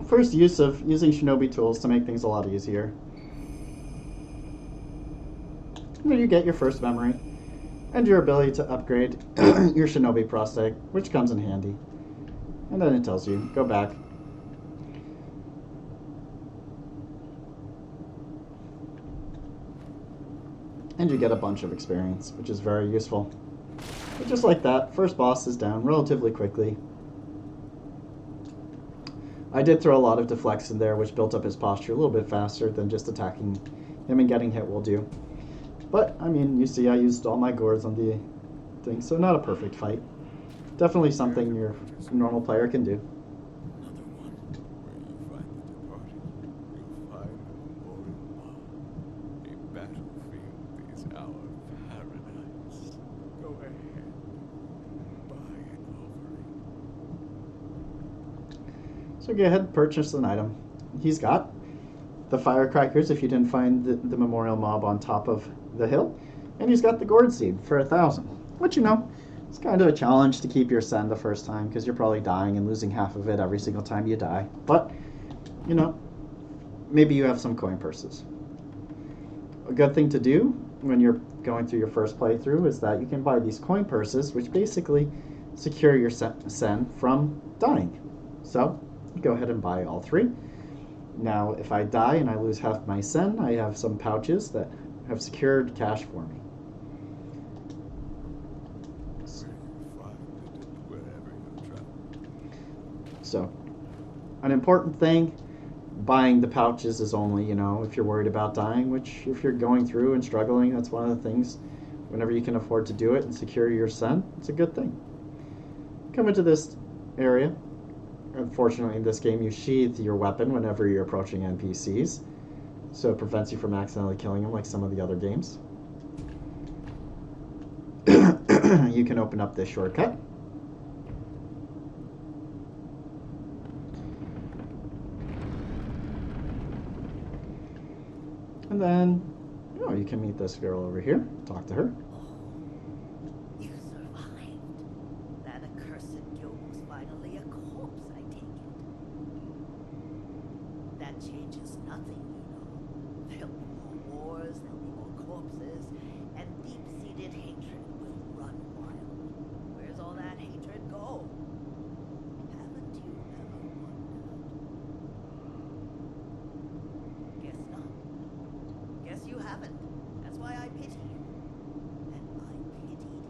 first use of using shinobi tools to make things a lot easier. When you get your first memory and your ability to upgrade your shinobi prosthetic, which comes in handy. And then it tells you, go back. And you get a bunch of experience, which is very useful. But just like that, first boss is down relatively quickly. I did throw a lot of deflects in there, which built up his posture a little bit faster than just attacking him and getting hit will do. But, I mean, you see I used all my gourds on the thing, so not a perfect fight. Definitely something your normal player can do. So go ahead and purchase an item. He's got the firecrackers if you didn't find the memorial mob on top of the hill. And he's got the gourd seed for 1,000. Which, you know, it's kind of a challenge to keep your sen the first time because you're probably dying and losing half of it every single time you die. But, you know, maybe you have some coin purses. A good thing to do when you're going through your first playthrough is that you can buy these coin purses, which basically secure your sen from dying. So, go ahead and buy all 3. Now, if I die and I lose half my sen, I have some pouches that have secured cash for me. So, an important thing, buying the pouches is only, you know, if you're worried about dying, which if you're going through and struggling, that's one of the things, whenever you can afford to do it and secure your sen, it's a good thing. Come into this area. Unfortunately, in this game, you sheath your weapon whenever you're approaching NPCs, so it prevents you from accidentally killing them like some of the other games. You can open up this shortcut. And then, oh, you can meet this girl over here, talk to her. You survived. That accursed guild was finally a corpse, I take it. That changes nothing, you know. There'll be more wars, there'll be more corpses, and deep-seated hatred will run wild. Where's all that hatred go? Haven't you ever wondered? Guess not. Guess you haven't. That's why I pity you. And I pitied him.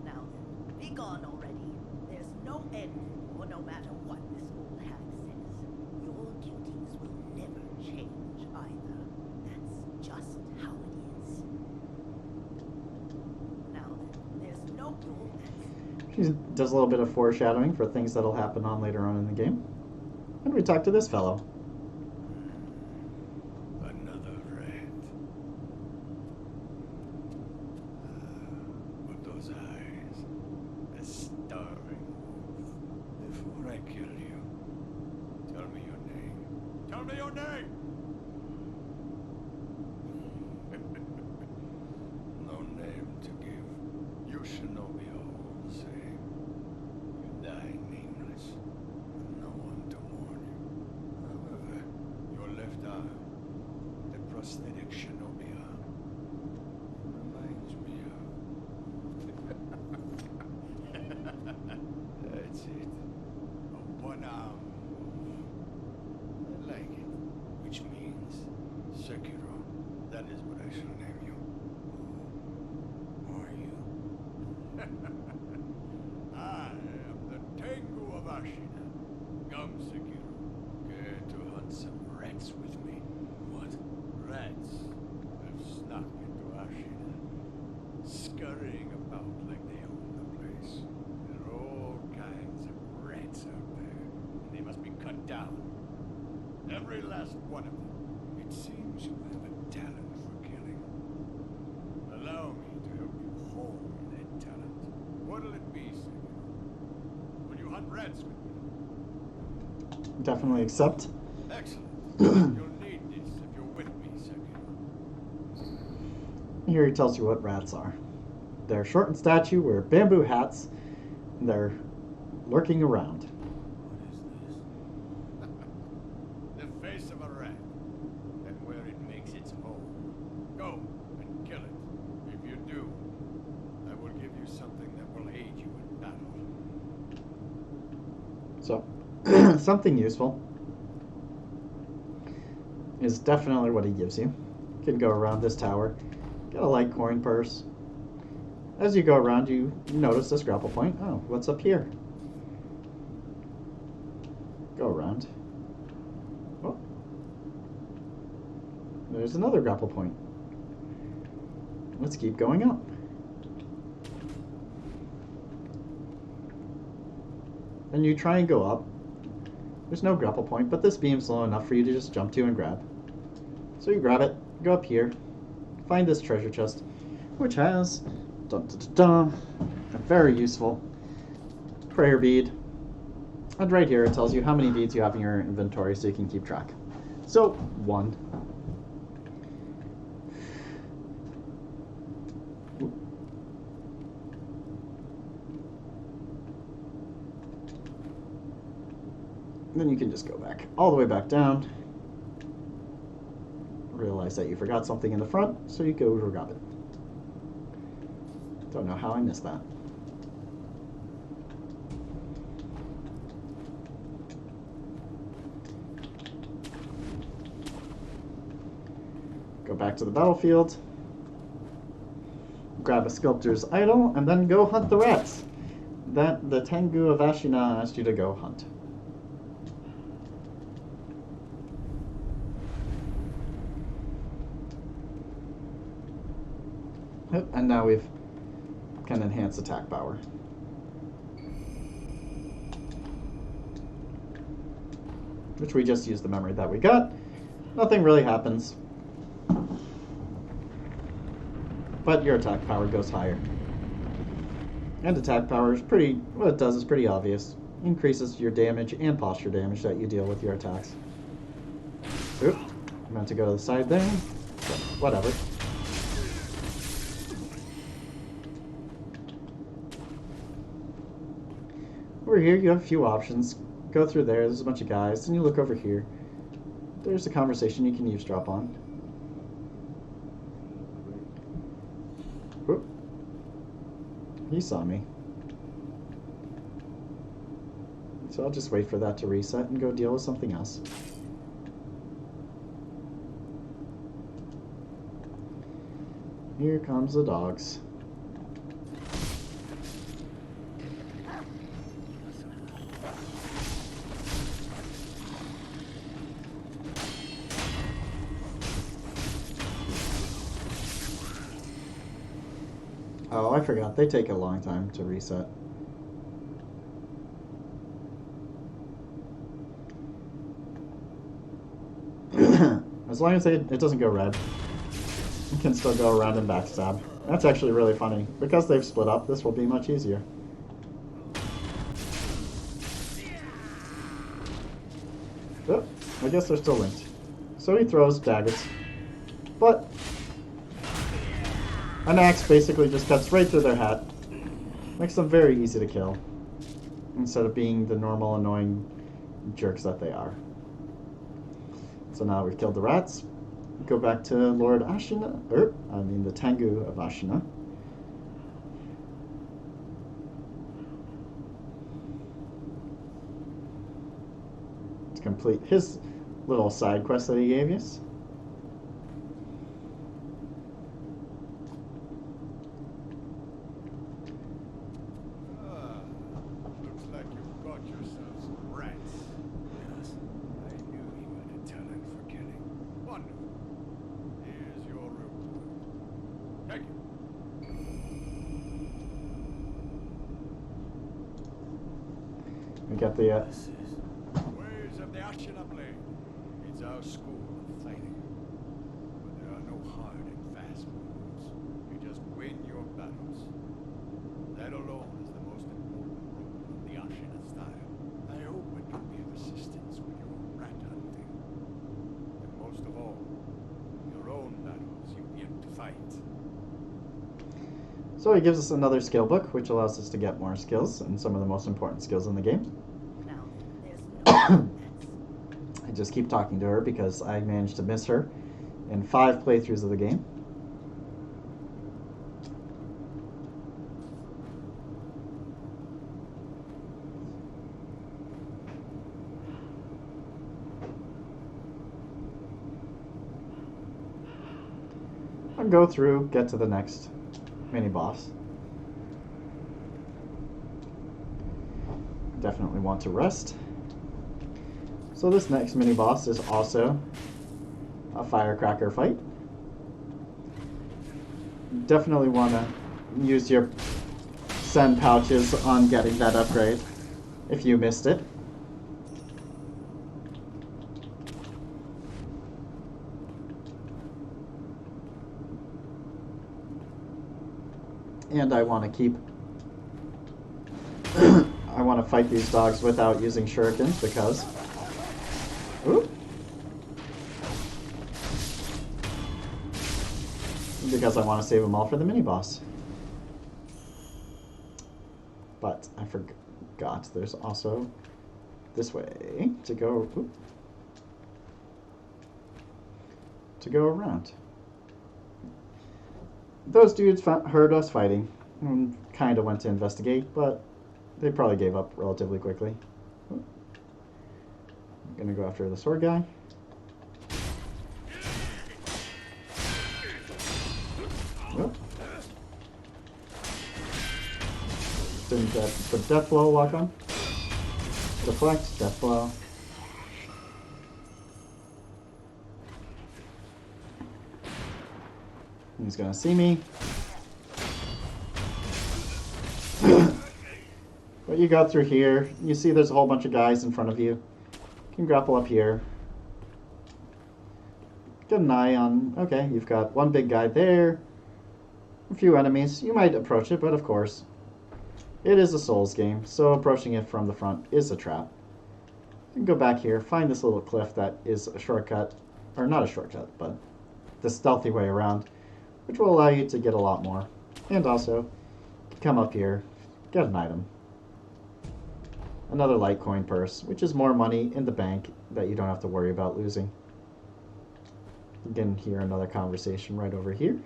Now then, be gone already. There's no end, or no matter what this old hag says. Your duties will never change either. That's just how it is. Now then, there's no rule. She does a little bit of foreshadowing for things that'll happen on later on in the game. And we talk to this fellow. Another rat. But those eyes, the starving wolf. Before I kill you, tell me your name. Tell me your name! No name to give. You shinobi all the same. You die nameless, with no one to mourn you. However, your left arm, the prosthetic shinobi arm, reminds me of... That's it. A one-arm wolf. I like it. Which means Sekiro. That is what I shall name you. Who are you? I am the Tengu of Ashina. Come, Sekiro. Care to hunt some rats with me? What? Rats have snuck into Ashina, scurrying about like they own the place. There are all kinds of rats out there, and they must be cut down. Every last one of them. It seems you have a talent for killing. Allow me to help you hone that talent. What'll it be, Sekiro? Will you hunt rats with me? Definitely accept. Excellent. You'll need this if you're with me, Sekiro. Here he tells you what rats are. They're short in stature, wear bamboo hats, and they're lurking around. So, something useful is definitely what he gives you. You can go around this tower, get a light coin purse. As you go around, you notice this grapple point. Oh, what's up here? Go around. Oh, there's another grapple point. Let's keep going up. And you try and go up. There's no grapple point, but this beam's low enough for you to just jump to and grab. So you grab it, go up here, find this treasure chest, which has a very useful prayer bead. And right here it tells you how many beads you have in your inventory so you can keep track. So, 1. Then you can just go back, all the way back down. Realize that you forgot something in the front, so you go grab it. Don't know how I missed that. Go back to the battlefield. Grab a sculptor's idol, and then go hunt the rats that the Tengu of Ashina asked you to go hunt. And now we've can enhance attack power. Which we just used the memory that we got. Nothing really happens. But your attack power goes higher. And attack power is pretty, what it does is pretty obvious. Increases your damage and posture damage that you deal with your attacks. Oop, I meant to go to the side there. But whatever. Over here, you have a few options. Go through there, there's a bunch of guys, and you look over here. There's a conversation you can eavesdrop on. Whoop. He saw me. So I'll just wait for that to reset and go deal with something else. Here comes the dogs. Oh, I forgot. They take a long time to reset. As long as it doesn't go red, you can still go around and backstab. That's actually really funny. Because they've split up, this will be much easier. Oh, I guess they're still linked. So he throws daggers. But an axe basically just cuts right through their hat. Makes them very easy to kill. Instead of being the normal annoying jerks that they are. So now we've killed the rats. Go back to Lord Ashina, the Tengu of Ashina. To complete his little side quest that he gave us. Looks like you've got yourself some rats. Yes, I knew you had a talent for killing. Wonderful. Here's your reward. Take it. We got the Ways of the Ashina blade. It's our school of fighting. But there are no hard and fast moves. You just win your battles. That alone is the most important role of the Ashina style. I hope it can be of assistance with your rat hunting. And most of all, your own battles you've yet to fight. So he gives us another skill book, which allows us to get more skills, and some of the most important skills in the game. Now, there's no I just keep talking to her because I managed to miss her in 5 playthroughs of the game. and go through, get to the next mini boss. Definitely want to rest. So this next mini boss is also a firecracker fight. Definitely want to use your send pouches on getting that upgrade if you missed it. And I want to keep I want to fight these dogs without using shurikens because ooh, because I want to save them all for the mini boss. But I forgot there's also this way to go around. Those dudes heard us fighting and kind of went to investigate, but they probably gave up relatively quickly. I'm gonna go after the sword guy. Oh. Didn't get the death blow lock on. Deflect, death blow. He's gonna see me. But you got through here. You see there's a whole bunch of guys in front of you. You can grapple up here. Get an eye on... Okay, you've got one big guy there. A few enemies. You might approach it, but of course, it is a Souls game, so approaching it from the front is a trap. You can go back here, find this little cliff that is a shortcut. Or not a shortcut, but the stealthy way around, which will allow you to get a lot more. And also, you can come up here, get an item. Another Litecoin purse, which is more money in the bank that you don't have to worry about losing. You can hear another conversation right over here.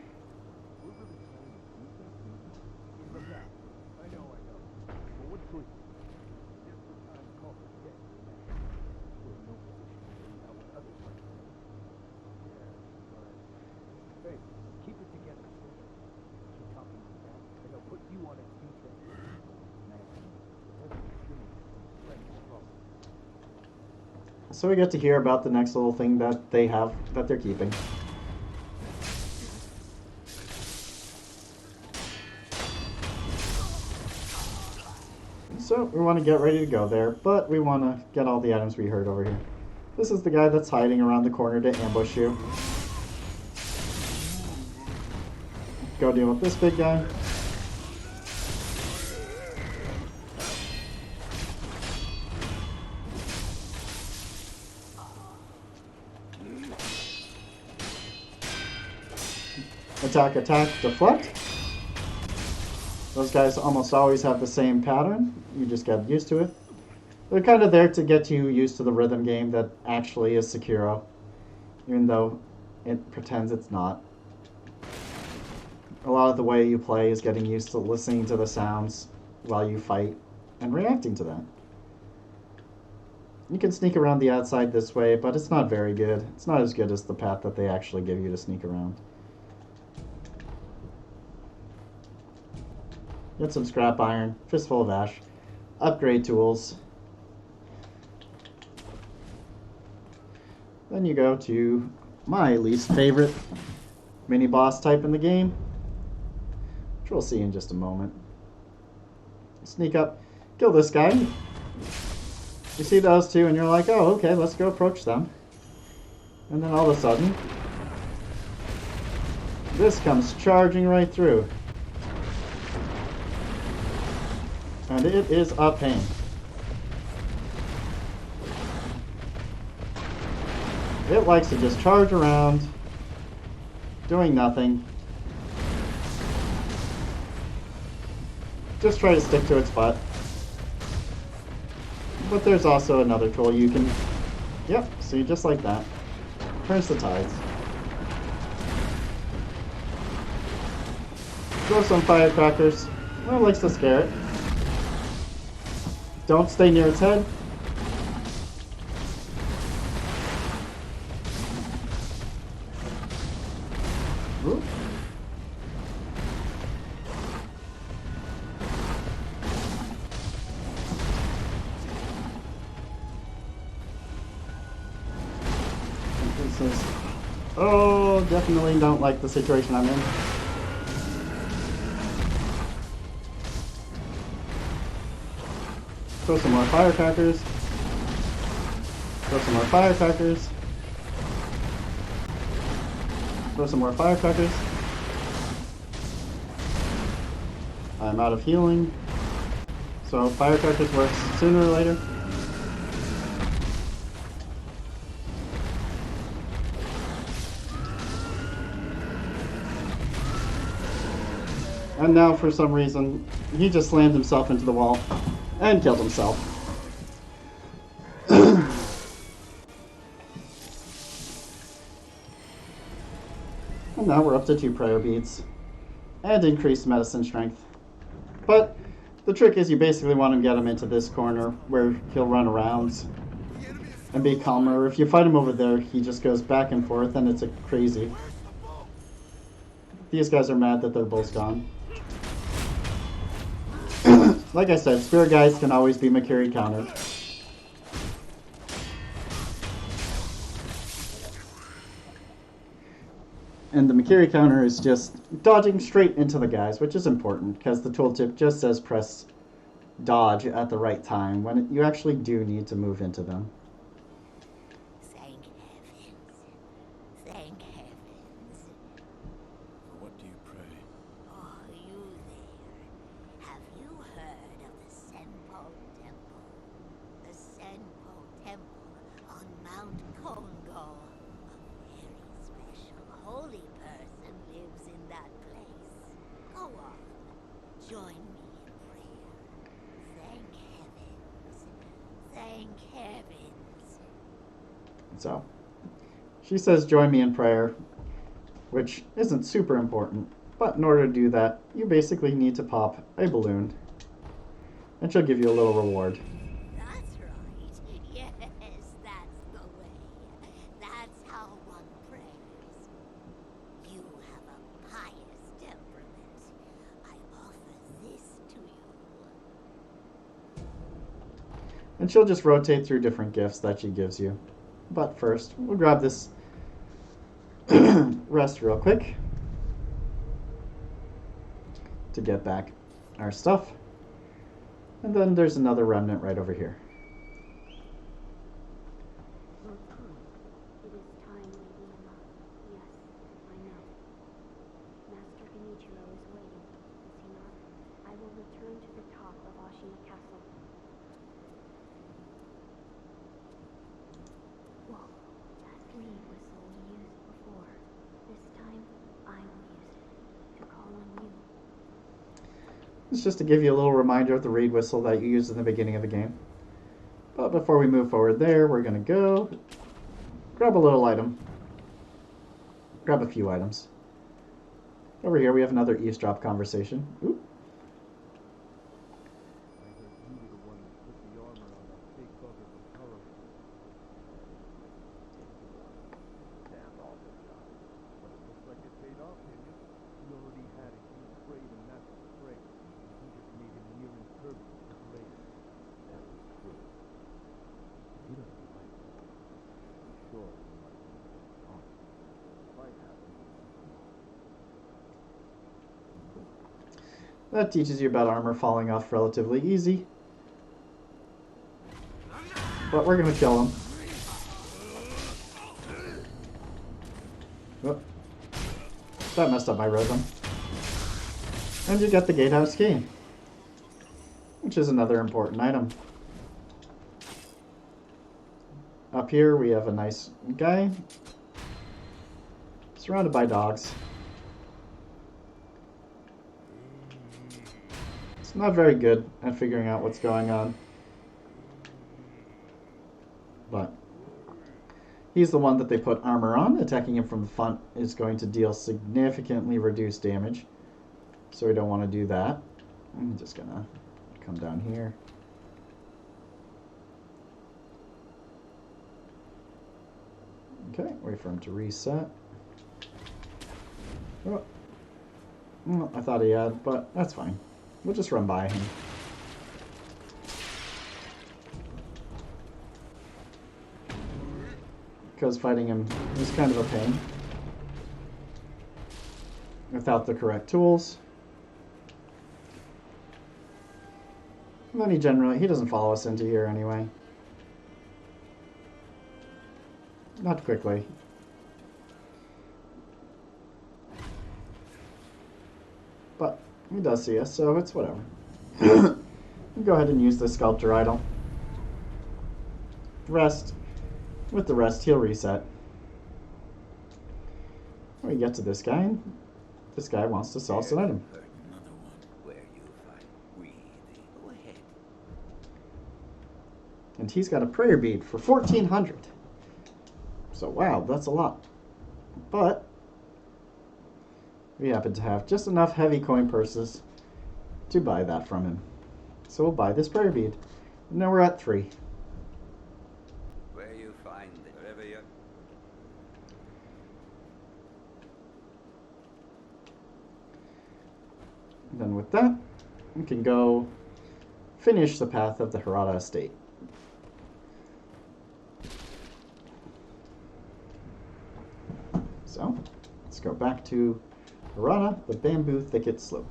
So we get to hear about the next little thing that they have, that they're keeping. So we want to get ready to go there, but we want to get all the items we heard over here. This is the guy that's hiding around the corner to ambush you. Go deal with this big guy. Attack, attack, deflect. Those guys almost always have the same pattern. You just get used to it. They're kind of there to get you used to the rhythm game that actually is Sekiro, even though it pretends it's not. A lot of the way you play is getting used to listening to the sounds while you fight and reacting to that. You can sneak around the outside this way, but it's not very good. It's not as good as the path that they actually give you to sneak around. Get some scrap iron, fistful of ash, upgrade tools. Then you go to my least favorite mini boss type in the game, which we'll see in just a moment. Sneak up, kill this guy. You see those two and you're like, oh, okay, let's go approach them. And then all of a sudden, this comes charging right through. And it is a pain. It likes to just charge around, doing nothing. Just try to stick to its butt. But there's also another tool you can... Yep, see, just like that. Turns the tides. Throw some firecrackers. Well, it likes to scare it. Don't stay near its head. Ooh. says, oh, definitely don't like the situation I'm in. Throw some more firecrackers. Throw some more firecrackers. Throw some more firecrackers. I'm out of healing. So firecrackers works sooner or later. And now for some reason, he just slammed himself into the wall and killed himself. And now we're up to 2 prayer beads. And increased medicine strength. But the trick is you basically want to get him into this corner where he'll run around and be calmer. If you fight him over there, he just goes back and forth and it's a crazy. These guys are mad that their bull's gone. Like I said, spirit guides can always be Makiri counter. And the Makiri counter is just dodging straight into the guys, which is important because the tooltip just says press dodge at the right time when you actually do need to move into them. Thank heavens. Thank heavens. For what do you pray? Oh, you there. Have you heard of the Senpo Temple? The Senpo Temple on Mount Kongo. A very special holy person lives in that place. Go on. Join me in prayer. Thank heavens. Thank heavens. So, she says join me in prayer, which isn't super important, but in order to do that, you basically need to pop a balloon, and she'll give you a little reward. That's right. Yes, that's the way. That's how one prays. You have a pious temperament. I offer this to you. And she'll just rotate through different gifts that she gives you. But first, we'll grab this rest real quick to get back our stuff. And then there's another remnant right over here. Your tongue. It is time, Lady Emma. Yes, I know. Master Genichiro is waiting, is he not? I will return to the top of Ashina Castle. Whoa, that reed whistle we used before. This time, I will use it to call on you. It's just to give you a little reminder of the reed whistle that you used in the beginning of the game. But before we move forward there, we're going to go grab a little item. Grab a few items. Over here we have another eavesdrop conversation. Ooh. I heard you were the one that put the armor on that big bugger with Taro. Damn awful job. But it looks like it paid off, didn't it? He already had a huge braid in Master Spray, and he just made him near impervious to blade. That was good. He doesn't like it. I'm sure he might be on. Might happen. That teaches you about armor falling off relatively easy. But we're going to kill him. Whoop. That messed up my rhythm. And you get the gatehouse key, which is another important item. Up here we have a nice guy surrounded by dogs. It's not very good at figuring out what's going on, but he's the one that they put armor on. Attacking him from the front is going to deal significantly reduced damage, so we don't want to do that. I'm just gonna come down here. Okay, wait for him to reset. Oh. Well, I thought he had, but that's fine. We'll just run by him. because fighting him is kind of a pain without the correct tools. And then he doesn't follow us into here anyway. Not quickly. But he does see us, so it's whatever. Go ahead and use the sculptor idol. With the rest, he'll reset. We get to this guy. This guy wants to sell us an item. Another one where you find greedy. Go ahead. And he's got a prayer bead for 1,400. So wow, that's a lot. But we happen to have just enough heavy coin purses to buy that from him. So we'll buy this prayer bead. And now we're at 3. Where you find it. Wherever you... Then with that, we can go finish the path of the Hirata estate. So, let's go back to Hirata, the bamboo thicket slope.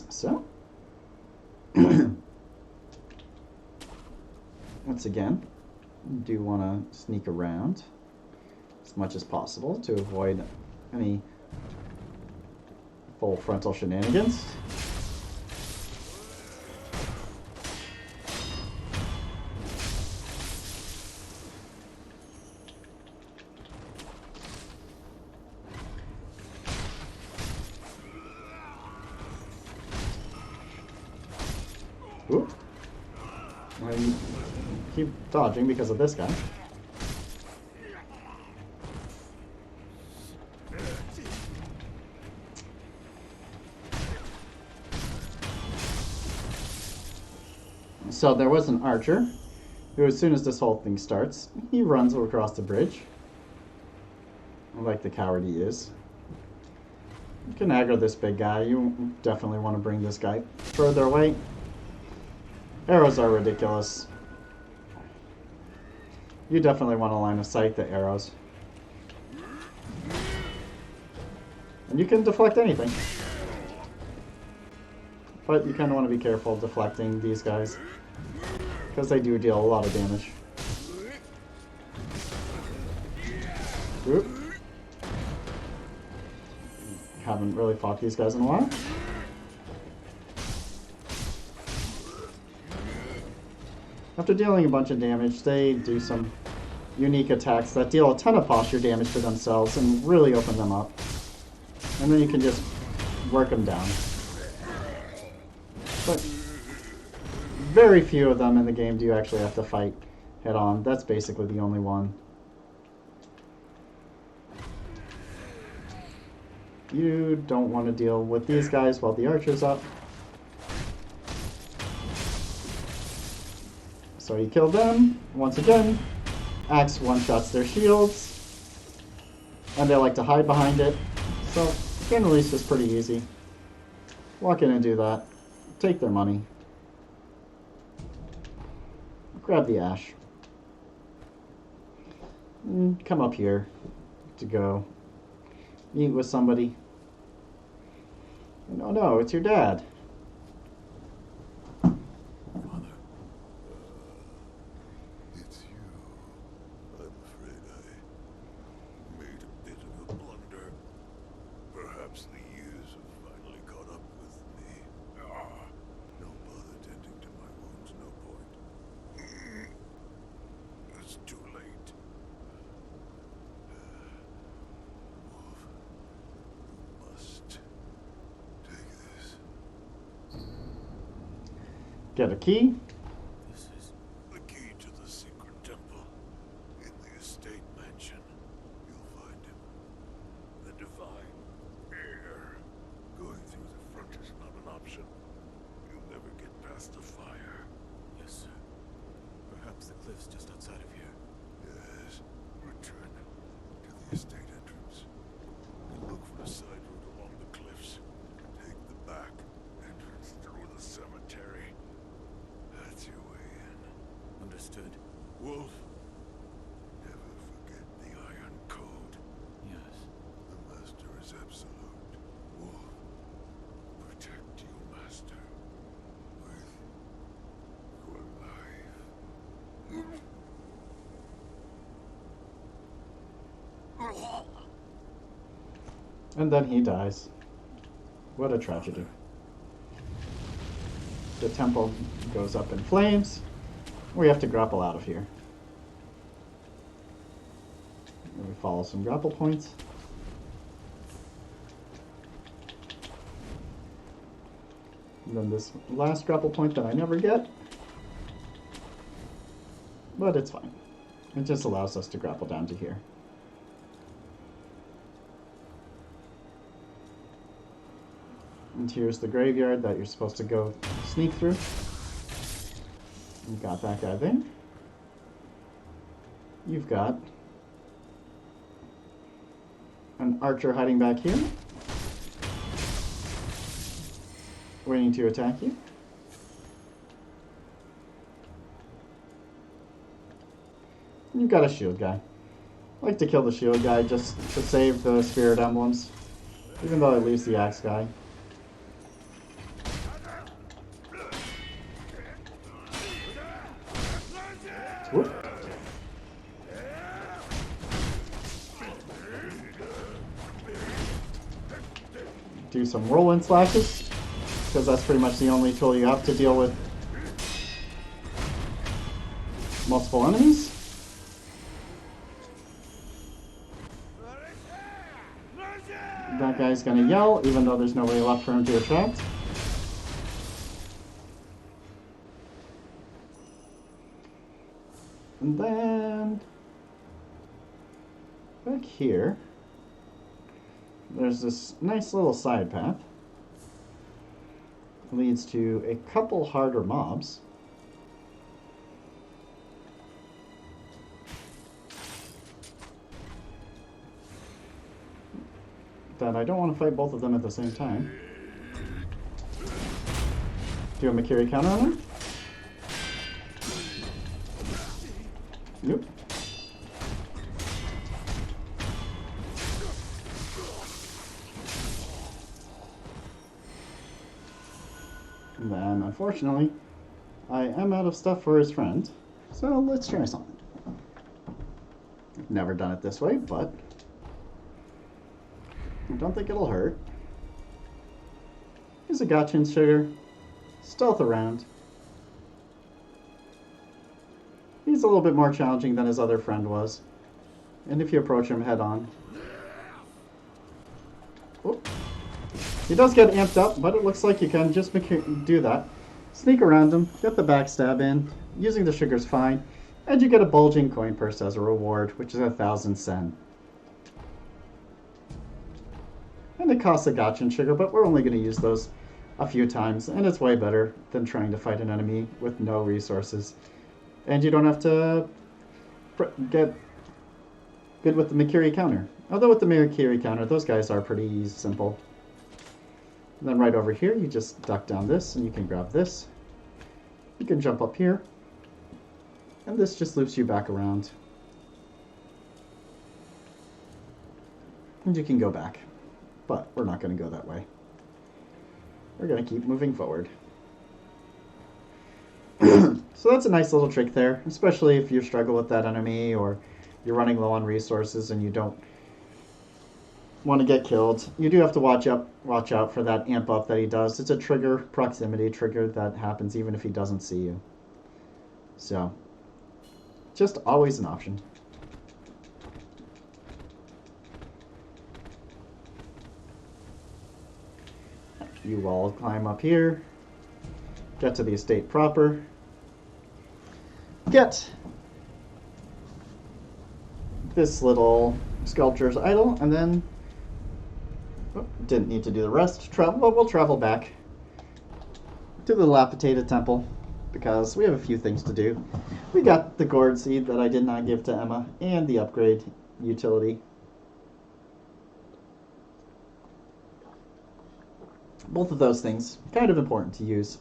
So, once again, do want to sneak around as much as possible to avoid any full frontal shenanigans. Oop. I keep dodging because of this guy. So there was an archer who, as soon as this whole thing starts, he runs across the bridge. Like the coward he is. You can aggro this big guy. You definitely want to bring this guy further away. Arrows are ridiculous. You definitely want to line of sight the arrows. And you can deflect anything. But you kind of want to be careful deflecting these guys, because they do deal a lot of damage. Oop. Haven't really fought these guys in a while. After dealing a bunch of damage, they do some unique attacks that deal a ton of posture damage to themselves and really open them up. And then you can just work them down. But very few of them in the game do you actually have to fight head on. That's basically the only one. You don't want to deal with these guys while the archer's up. So he killed them. Once again, axe one-shots their shields. And they like to hide behind it. So generally it's just pretty easy. Walk in and do that. Take their money. Grab the ash. And come up here to go meet with somebody. And oh no, it's your dad. Father, it's you. I'm afraid I made a bit of a blunder. Perhaps the years have finally caught up with me. No bother tending to my wounds, no point. It's too late. Wolf, you must take this. Get a key. This is the key to the secret temple. In the estate mansion, you'll find him. The divine heir. Going through the front is not an option. You'll never And then he dies. What a tragedy. The temple goes up in flames. We have to grapple out of here. And we follow some grapple points. And then this last grapple point that I never get. But it's fine. It just allows us to grapple down to here. And here's the graveyard that you're supposed to go sneak through. You got that guy there. You've got an archer hiding back here, waiting to attack you. You've got a shield guy. I like to kill the shield guy just to save the spirit emblems, even though it leaves the axe guy. Whoop. Do some whirlwind slashes, because that's pretty much the only tool you have to deal with multiple enemies. That guy's gonna yell, even though there's nobody left for him to attract. And then back here, there's this nice little side path. It leads to a couple harder mobs. That I don't want to fight both of them at the same time. Do a Makiri counter on them? Nope. And then, unfortunately, I am out of stuff for his friend. So let's try something. I've never done it this way, but I don't think it'll hurt. Here's a Gotchin sugar. Stealth around. He's a little bit more challenging than his other friend was. And if you approach him head on. Whoop. He does get amped up, but it looks like you can just do that. Sneak around him, get the backstab in. Using the sugar's fine. And you get a bulging coin purse as a reward, which is 1,000 sen. And it costs a Gotchin sugar, but we're only going to use those a few times. And it's way better than trying to fight an enemy with no resources. And you don't have to get good with the Makiri counter. Although with the Makiri counter, those guys are pretty simple. And then right over here, you just duck down this, and you can grab this. You can jump up here. And this just loops you back around. And you can go back. But we're not going to go that way. We're going to keep moving forward. So that's a nice little trick there, especially if you struggle with that enemy or you're running low on resources and you don't want to get killed. You do have to watch out for that amp up that he does. It's a trigger, proximity trigger that happens even if he doesn't see you. So, just always an option. You all climb up here, get to the estate proper, get this little sculpture's idol, and then didn't need to do the rest. But we'll travel back to the dilapidated temple because we have a few things to do. We got the gourd seed that I did not give to Emma and the upgrade utility. Both of those things kind of important to use.